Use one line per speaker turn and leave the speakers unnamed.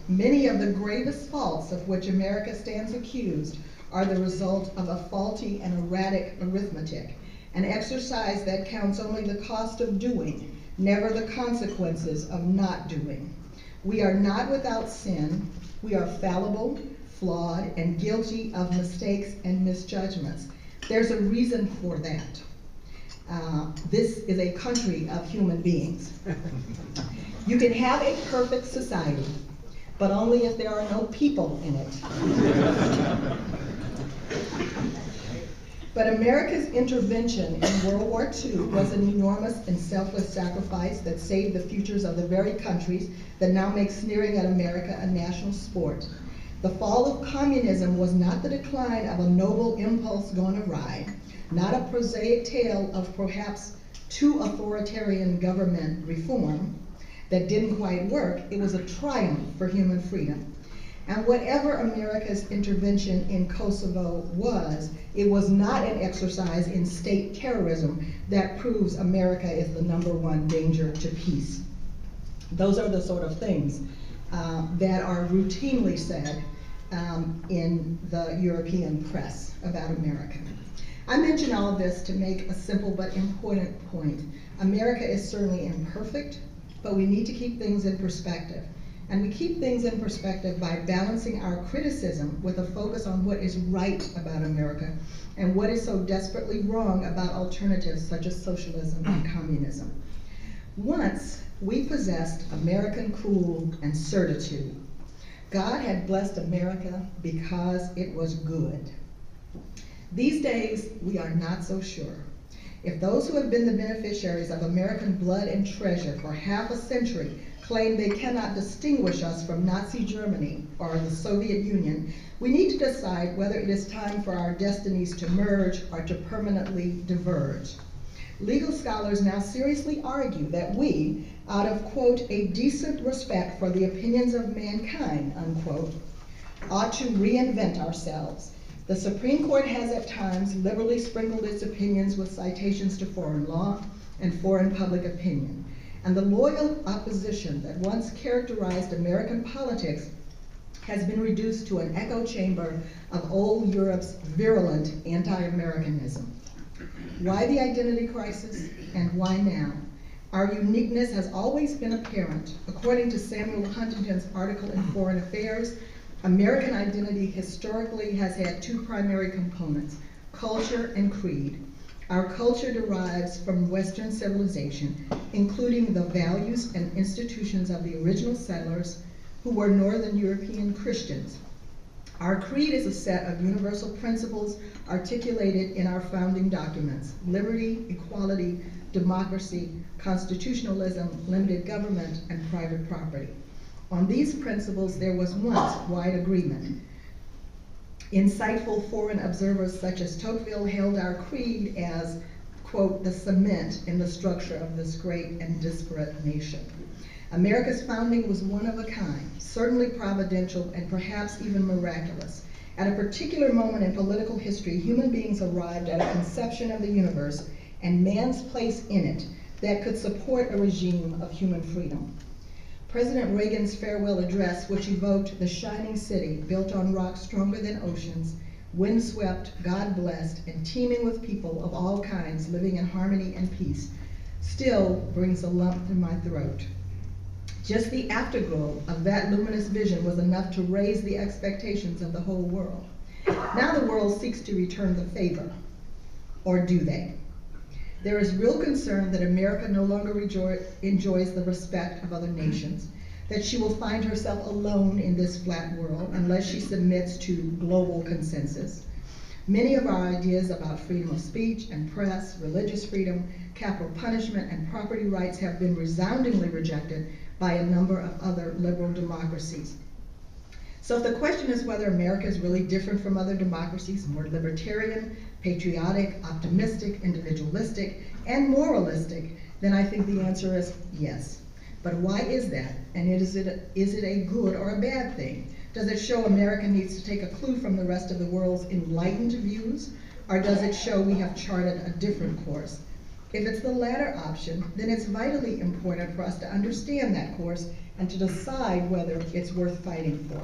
Many of the gravest faults of which America stands accused are the result of a faulty and erratic arithmetic, an exercise that counts only the cost of doing, never the consequences of not doing. We are not without sin. We are fallible, flawed, and guilty of mistakes and misjudgments. There's a reason for that. This is a country of human beings. You can have a perfect society, but only if there are no people in it. But America's intervention in World War II was an enormous and selfless sacrifice that saved the futures of the very countries that now make sneering at America a national sport. The fall of communism was not the decline of a noble impulse gone awry, not a prosaic tale of perhaps too authoritarian government reform that didn't quite work. It was a triumph for human freedom. And whatever America's intervention in Kosovo was, it was not an exercise in state terrorism that proves America is the #1 danger to peace. Those are the sort of things that are routinely said in the European press about America. I mention all of this to make a simple but important point. America is certainly imperfect, but we need to keep things in perspective. And we keep things in perspective by balancing our criticism with a focus on what is right about America and what is so desperately wrong about alternatives such as socialism and communism. Once we possessed American cool and certitude. God had blessed America because it was good. These days, we are not so sure. If those who have been the beneficiaries of American blood and treasure for half a century claim they cannot distinguish us from Nazi Germany or the Soviet Union, we need to decide whether it is time for our destinies to merge or to permanently diverge. Legal scholars now seriously argue that we, out of, quote, a decent respect for the opinions of mankind, unquote, ought to reinvent ourselves. The Supreme Court has at times liberally sprinkled its opinions with citations to foreign law and foreign public opinion. And the loyal opposition that once characterized American politics has been reduced to an echo chamber of old Europe's virulent anti-Americanism. Why the identity crisis and why now? Our uniqueness has always been apparent. According to Samuel Huntington's article in Foreign Affairs, American identity historically has had two primary components, culture and creed. Our culture derives from Western civilization, including the values and institutions of the original settlers who were Northern European Christians. Our creed is a set of universal principles articulated in our founding documents: liberty, equality, democracy, constitutionalism, limited government, and private property. On these principles, there was once wide agreement. Insightful foreign observers such as Tocqueville held our creed as, quote, the cement in the structure of this great and disparate nation. America's founding was one of a kind, certainly providential and perhaps even miraculous. At a particular moment in political history, human beings arrived at a conception of the universe and man's place in it that could support a regime of human freedom. President Reagan's farewell address, which evoked the shining city built on rocks stronger than oceans, windswept, God-blessed, and teeming with people of all kinds living in harmony and peace, still brings a lump through my throat. Just the afterglow of that luminous vision was enough to raise the expectations of the whole world. Now the world seeks to return the favor, or do they? There is real concern that America no longer enjoys the respect of other nations, that she will find herself alone in this flat world unless she submits to global consensus. Many of our ideas about freedom of speech and press, religious freedom, capital punishment, and property rights have been resoundingly rejected by a number of other liberal democracies. So if the question is whether America is really different from other democracies, more libertarian, patriotic, optimistic, individualistic, and moralistic, then I think the answer is yes. But why is that? And is it a good or a bad thing? Does it show America needs to take a clue from the rest of the world's enlightened views? Or does it show we have charted a different course? If it's the latter option, then it's vitally important for us to understand that course and to decide whether it's worth fighting for.